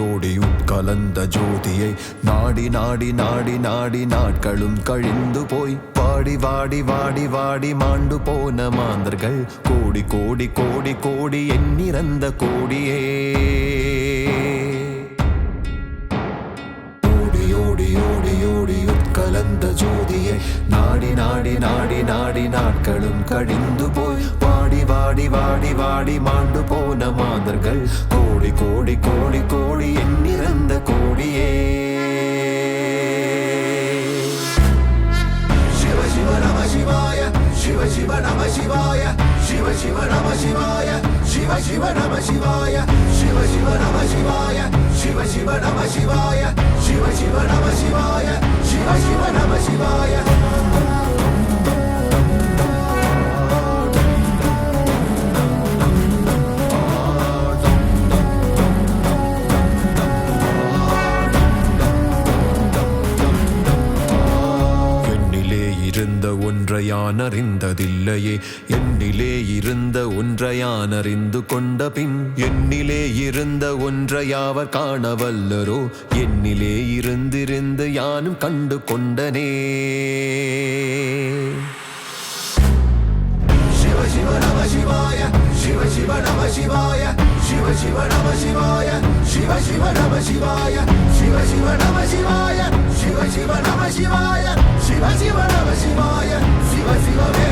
ஓடி உட்கலந்த ஜோதியை நாடி நாடி நாடி நாடி நாட்களும் கழிந்து போய் வாடி வாடி வாடி வாடி மாண்டு போன மாந்தர்கள் கோடி கோடி கோடி கோடி எண்ணிறந்த கோடியே. ஓடி ஓடி ஓடி ஓடி உட்கலந்த ஜோதியை நாடி நாடி நாடி நாடி நாட்களும் கழிந்து போய் வாடி வாடி வாடி வாடி மாண்டு போன மாந்தர்கள் கோடி கோடி கோடி கோடி எண்ணிறந்த கோடியே. சிவ சிவ நம சிவாய சிவ சிவ நம சிவாய சிவ சிவ நம சிவாய சிவ சிவ நம சிவாய சிவ சிவ நம சிவாய சிவ சிவ நம சிவாய சிவ சிவ நம சிவாய சிவ சிவ நம சிவாய. இருந்த ஒன்றை யான் அறிந்ததில்லையே என்னிலே இருந்த ஒன்றை யான் அறிந்து கொண்ட பின் என்னிலே இருந்த ஒன்றை யாவர் காணவல்லரோ என்னிலே இருந்திருந்து யானும் கண்டு கொண்டனே. சிவ சிவ நம சிவாய சிவ சிவ நம சிவாய சிவ சிவ நம சிவாய சிவ சிவ நம சிவாய சிவ சிவ நம சிவாய சிவ சிவ நம சிவாய சிவ சிவ நம சிவாய சிவ சிவமே.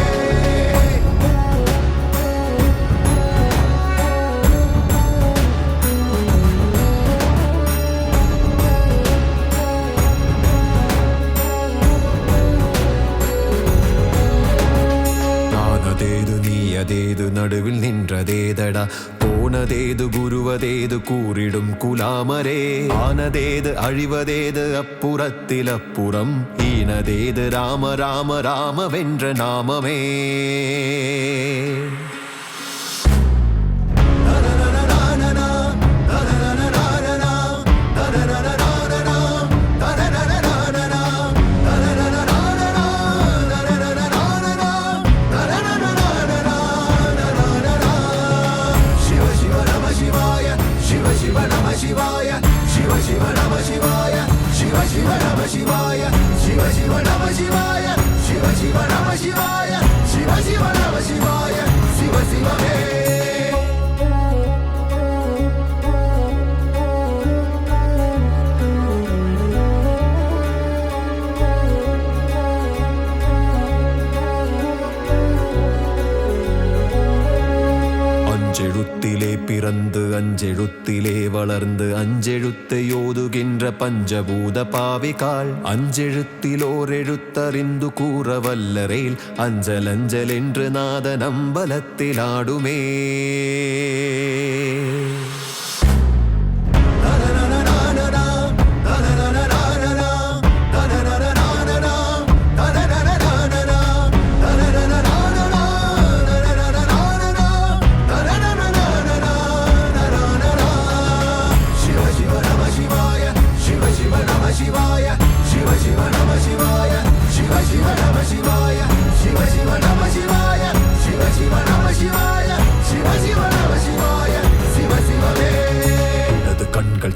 அதேது நடுவில் நின்றதேதடா போனதேது குருவதேது கூறிடும் குலாமரே ஆனதேது அழிவதேது அப்புறத்தில் அப்புறம் ஈனதேது ராம ராம ராம வென்ற நாமமே. அஞ்செழுத்திலே பிறந்து அஞ்செழுத்திலே வளர்ந்து அஞ்செழுத்தை ஓதுகின்ற பஞ்சபூத பாவிகாள் அஞ்செழுத்திலோர் எழுத்தறிந்து கூற வல்லரேல் அஞ்சல் அஞ்சல் என்று நாத நம்பலத்தில் ஆடுமே.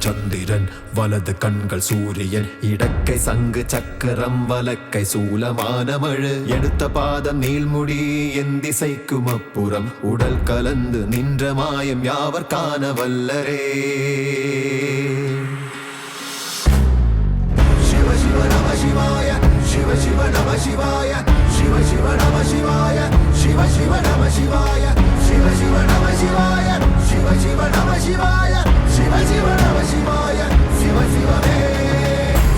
சந்திரன் வலது கண்கள் சூரியன் இடக்கை சங்கு சக்கரம் வலக்கை சூலமானமழு எடுத்த பாதம் நீள்முடி என் திசைக்கும் அப்புறம் உடல் கலந்து நின்ற மாயம் யாவர் காண வல்லரே. சிவ சிவ நம சிவாய சிவ சிவ நம சிவாய சிவ சிவ நம சிவாய சிவ சிவ நம சிவாய சிவ சிவ நம சிவாய சிவ சிவ நம சிவாய சிவ சிவ நம சிவாய சிவ சிவமே.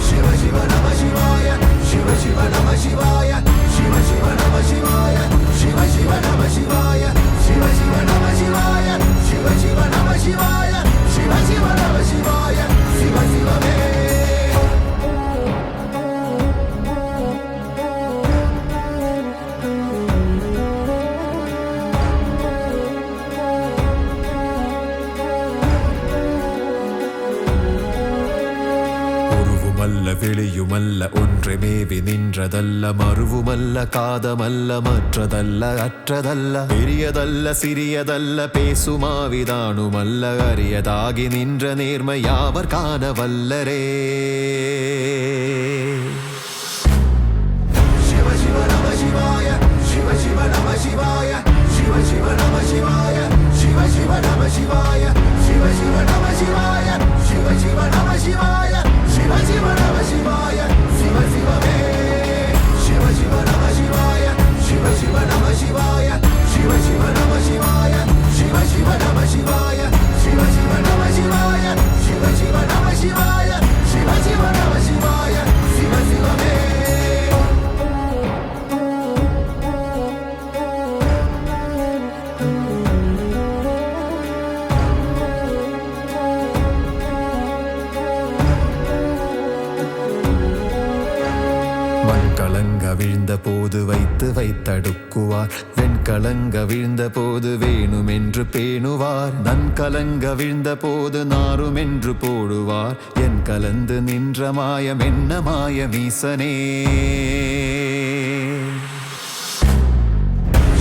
சிவ சிவ நம சிவாய சிவ சிவ நம சிவாய சிவ சிவ நம சிவாய சிவ சிவ நம சிவாய சிவ சிவ நம சிவாய சிவ சிவ நம சிவாய சிவ சிவ நம சிவாய சிவ சிவமே. ஒளியுமல்ல வெளியுமல்ல ஒன்றை மேவி நின்றதல்ல மறுவுமல்ல காதமல்ல மற்றதல்ல அற்றதல்ல பெரியதல்ல சிறியதல்ல பேசுமாவிதானுமல்ல அரியதாகி நின்ற நேர்மை யாவர் காண வல்லரே சிவ சிவ நம சிவாய சிவ சிவ நம சிவாய சிவ சிவ நம சிவாய சிவ சிவ நம சிவாய சிவ சிவ நம சிவாய சிவ சிவ நம சிவாய சிவ சிவ நம சிவாய சிவ சிவமே சிவ சிவ நம சிவாய சிவ சிவ நம சிவாய சிவ சிவ நம சிவாய சிவ சிவ நம சிவாய சிவ சிவ நம சிவாய சிவ சிவ நம சிவாய சிவ சிவ நம சிவாய சிவ சிவமே கலங்க வீழ்ந்த போது வைத்து வைத்தடுக்குவார் வெண்கலங்க வீழ்ந்த போது வேணுமென்று பேணுவார் நன் கலங்க வீழ்ந்த போது நாருமென்று போடுவார் என் கலந்து நின்ற மாயம் என்ன மாயமீசனே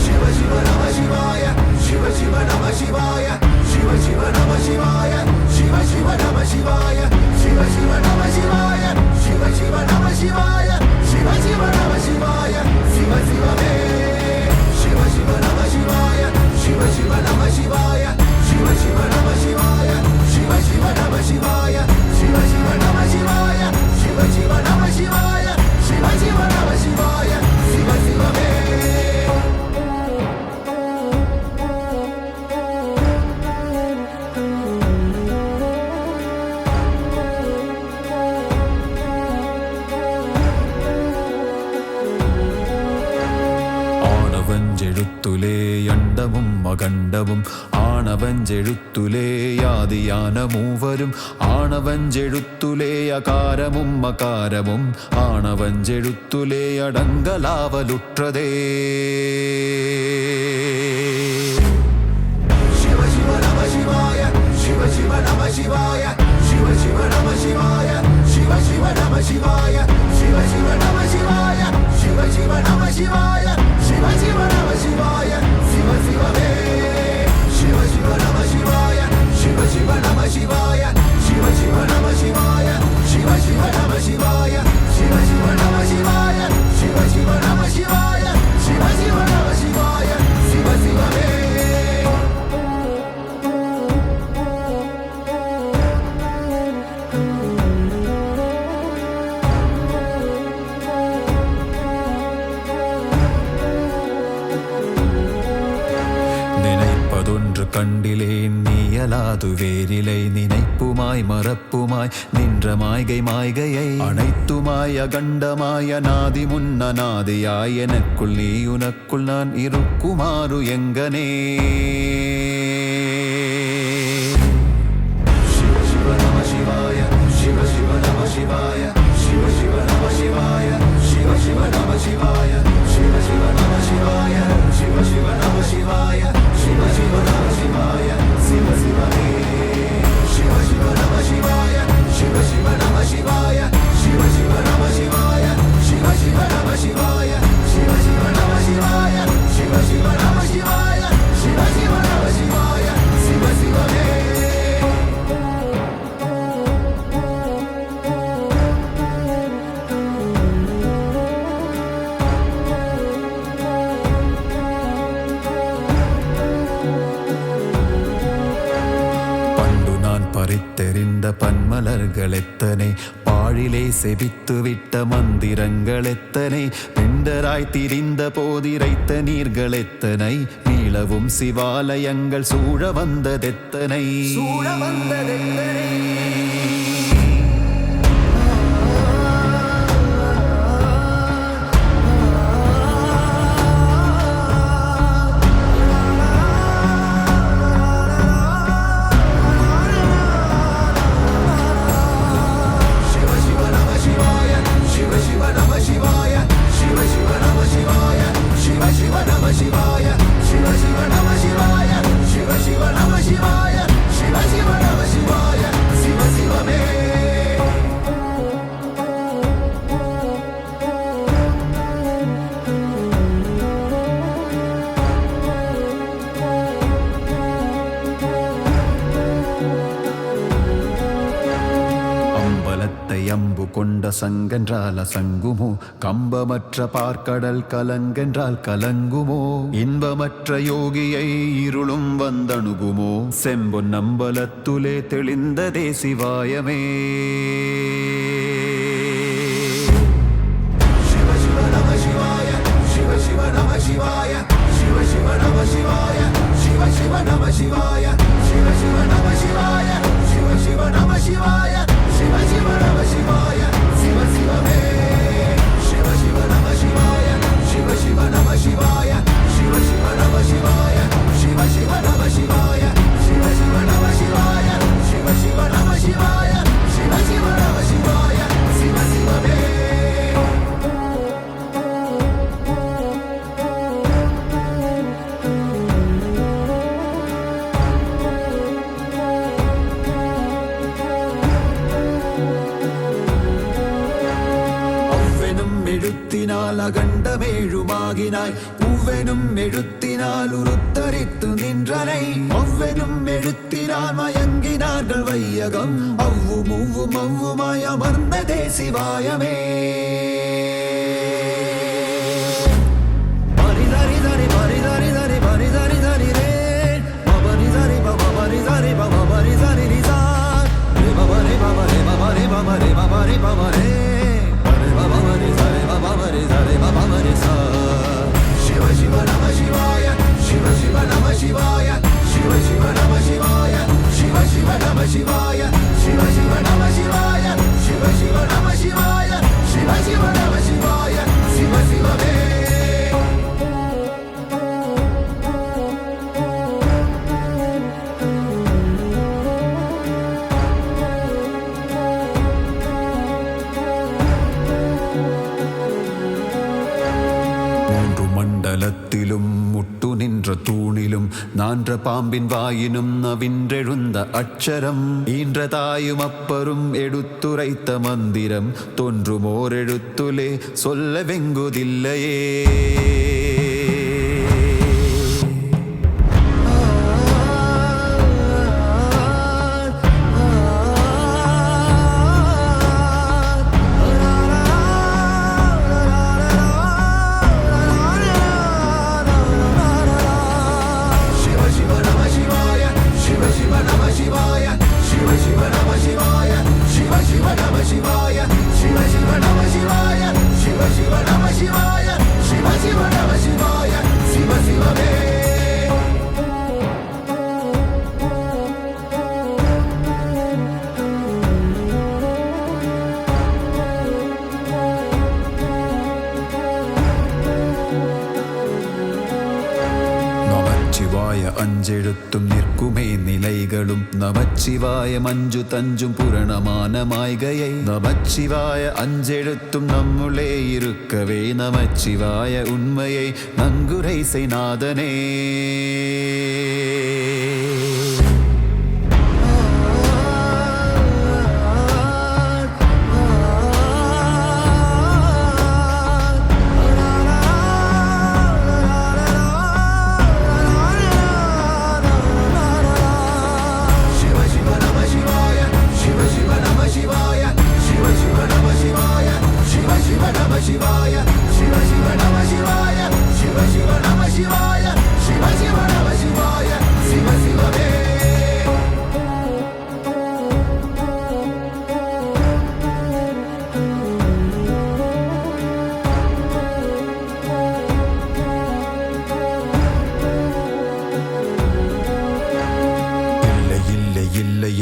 சிவ சிவ நம சிவாய சிவ சிவ நம சிவாய சிவ சிவ நம சிவாய சிவ சிவ நம சிவாய சிவ சிவ நம சிவாய சிவ சிவ நம சிவாய சிவ சிவ நம சிவாய சிவ சிவமே சிவ சிவ நம சிவாய சிவ சிவ நம சிவாய சிவ சிவ நம சிவாய சிவ சிவ நம சிவாய சிவ சிவ நம சிவாய சிவ சிவ நம சிவாய சிவ சிவ நம சிவாய சிவ சிவமே ஆனவஞ்செழுத்துலே அண்டமும் அகண்டமும் ஆனவஞ்செழுத்துலே யாதியான மூவரும் ஆனவஞ்செழுத்துலே அகாரமும் அகாரமும் ஆனவஞ்செழுத்துலே அடங்கலாவலுற்றதே சிவ சிவ நம சிவாய சிவ சிவ நம சிவாய சிவ சிவ நம சிவாய சிவ சிவ நம சிவாய சிவ சிவ நம சிவாய சிவ சிவ நம சிவாய சிவ சிவ நம சிவாய சிவ சிவமே சிவ சிவ நம சிவாய சிவ சிவ நம சிவாய சிவ சிவ நம சிவாய சிவ சிவ நம சிவாய சிவ சிவ நம சிவாய சிவ சிவ நம சிவாய சிவ சிவ நம சிவாய சிவ சிவமே நினைப்பதொன்று கண்டிலேன் நீயலாது வேறிலை நினைப்புமாய் மறப்புமாய் நின்ற மாய்கை மாய்கையை அனைத்துமாய் அகண்டமாய் அநாதி முன்னநாதியாய் எனக்குள் நீ உனக்குள் நான் இருக்குமாறு எங்கனே சிவ சிவ நம சிவாய சிவ சிவ நம சிவாய சிவ சிவ நம சிவாய சிவ சிவ நம சிவாய சிவ சிவ நம சிவாய சிவ சிவ நம சிவாய சிவ சிவ நம சிவாய சிவ சிவமே சிவ சிவ நம சிவாய சிவ சிவ நம சிவாய சிவ சிவ நம சிவாய சிவ சிவ நம சிவாய சிவ சிவ நம சிவாய சிவ சிவ நம சிவாய சிவ சிவ நம சிவாய சிவ சிவமே பறித்தெறிந்த பன்மலர்கள் எத்தனை பாழிலே செபித்து விட்ட மந்திரங்கள் எத்தனை பெண்டராய் திரிந்த போதிரைத்த நீர்கள் எத்தனை மீளவும் சிவாலயங்கள் சூழ வந்ததெத்தனை சிவாய சிவ சிவ நம சிவாய சிவ சிவ நம சிவாய சிவ சிவ நம சிவாய வானத்தை அம்பு கொண்ட சங்கென்றால் அசங்குமோ கம்பமற்ற பார்க்கடல் கலங்கென்றால் கலங்குமோ இன்பமற்ற யோகியை இருளும் வந்தணுகுமோ செம்பொன் நம்பலத்துலே தெளிந்ததே சிவாயமே Shivaya, Shiva Shiva Namah Shivaya, Shiva Shiva Namah Shivaya, Shiva Shiva Namah Shivaya, Shiva Shiva Namah Shivaya, Shiva Shiva Namah Shivaya, Shiva Shiva Me, Shiva Shiva Namah Shivaya, Shiva Shiva Namah Shivaya, Shiva Shiva Namah Shivaya, Shiva Shiva Namah Shivaya, Shiva Shiva Namah Shivaya, Shiva Shiva Namah Shivaya, Shiva Shiva Namah Shivaya, Shiva Shiva Me. அகண்டமேழுமாகினாய் பூவெனும் எழுத்தினால் உருத்தரித்து நின்றனை ஒவ்வெனும் எழுத்தினால் மயங்கினார்கள் வையகம் அவ்வும் உவ்வும் அவ்வுமாய் அமர்ந்ததே சிவாயமே பரிதரி பரிதரி தரி பரிதரி தரி ரே பபரி தரி பபரி தரி பபரி தரி ரிசார் ரே பபரி பபரி பபரி பபரி பபரி பபரி Shiva Shiva Namah Shivaya, Shiva Shiva Namah Shivaya, Shiva Shiva Namah Shivaya, Shiva Shiva Namah Shivaya, Shiva Shiva Namah Shivaya, Shiva Shiva Namah Shivaya, Shiva Shiva Namah Shivaya, Shiva Shiva Me. முட்டு நின்ற தூணிலும் நான்ற பாம்பின் வாயினும் நவின்றெழுந்த அட்சரம் ஈன்ற தாயும் அப்பரும் எடுத்துரைத்த மந்திரம் தோன்றுமோர் எழுத்துலே சொல்ல வெங்குதில்லையே அஞ்செழுத்தும் நிற்குமே நிலைகளும் நமச்சிவாய மஞ்சு தஞ்சும் புரணமான மாய்கையை நமச்சிவாய அஞ்செழுத்தும் நம்முளே இருக்கவே நமச்சிவாய உண்மையை நன்குரை செய்நாதனே Shivaya, Shiva Shiva Namah Shivaya, Shiva Shiva Namah Shivaya, Shiva Shiva Namah Shivaya, Shiva Shiva Me.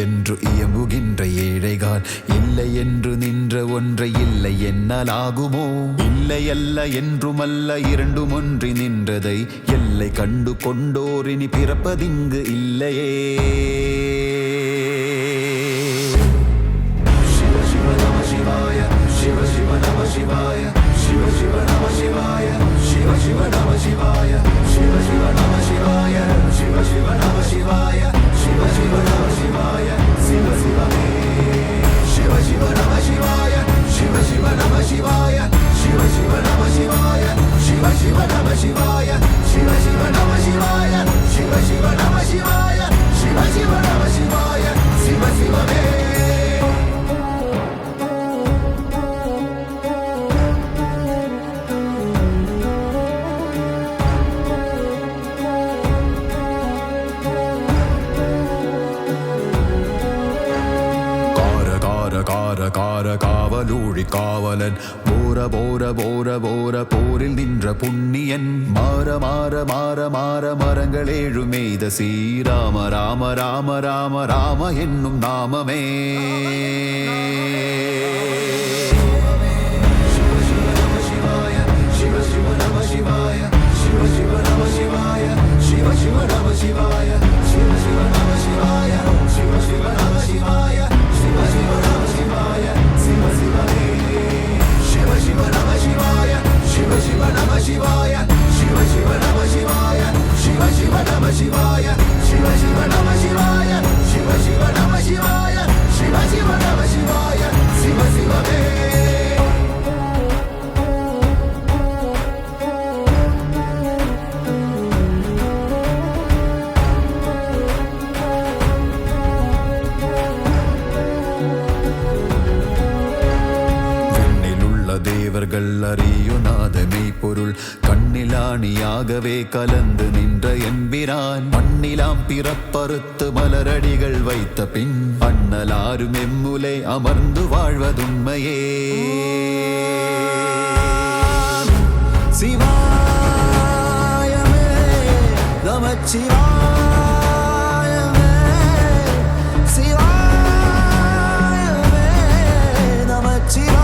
என்று இயம்புகின்ற ஏழைகால் இல்லை என்று நின்ற ஒன்றை இல்லை என்னால் ஆகுமோ இல்லை அல்ல என்றுமல்ல இரண்டும் ஒன்றி நின்றதை எல்லை கண்டு கொண்டோரினி பிறப்பதிங்கு இல்லையே சிவ சிவ நம சிவாய சிவ சிவ நம சிவாய சிவ சிவ நம சிவாய சிவ சிவ நம சிவாய சிவ சிவ நம சிவாய சிவ சிவ நம சிவாய Shiva Shiva Namah Shivaya, Shiva Shiva Me. Shiva Shiva Namah Shivaya, Shiva Shiva Namah Shivaya, Shiva Shiva Namah Shivaya, Shiva Shiva Namah Shivaya, Shiva Shiva Namah Shivaya, Shiva Shiva Namah Shivaya, Shiva Shiva Namah கார காவலூழி காவலன் போர போர போர போர போரில் நின்ற புண்ணியன் மாற மாற மாற மாற மரங்கள் ஏழு மெய்த ஸ்ரீராம ராம ராம ராம ராம என்னும் நாமமே தேவர்கள் அறியுநாதமே பொருள் கண்ணிலாணியாகவே கலந்து நின்ற எம்பிரான் மண்ணிலாம் பிறப்பறுத்து மலரடிகள் வைத்த பின் அண்ணலாரும் எம்முலை அமர்ந்து வாழ்வதுண்மையே சிவாயமே நமச்சிவாயமே சிவாயமே நமச்சிவாய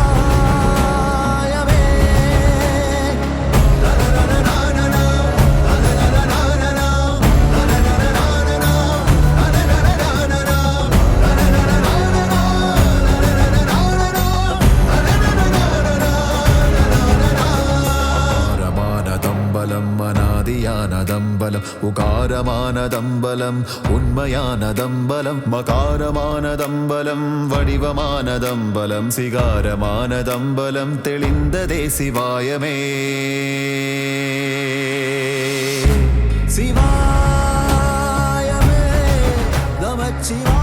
அனாதியானதம்பலம் உகாரமானதம்பலம் உண்மையானதம்பலம் மகாரமானதம்பலம் வடிவமானதம்பலம் சிகாரமானதம்பலம் தெளிந்ததே சிவாயமே சிவாயமே நமச்சிவாய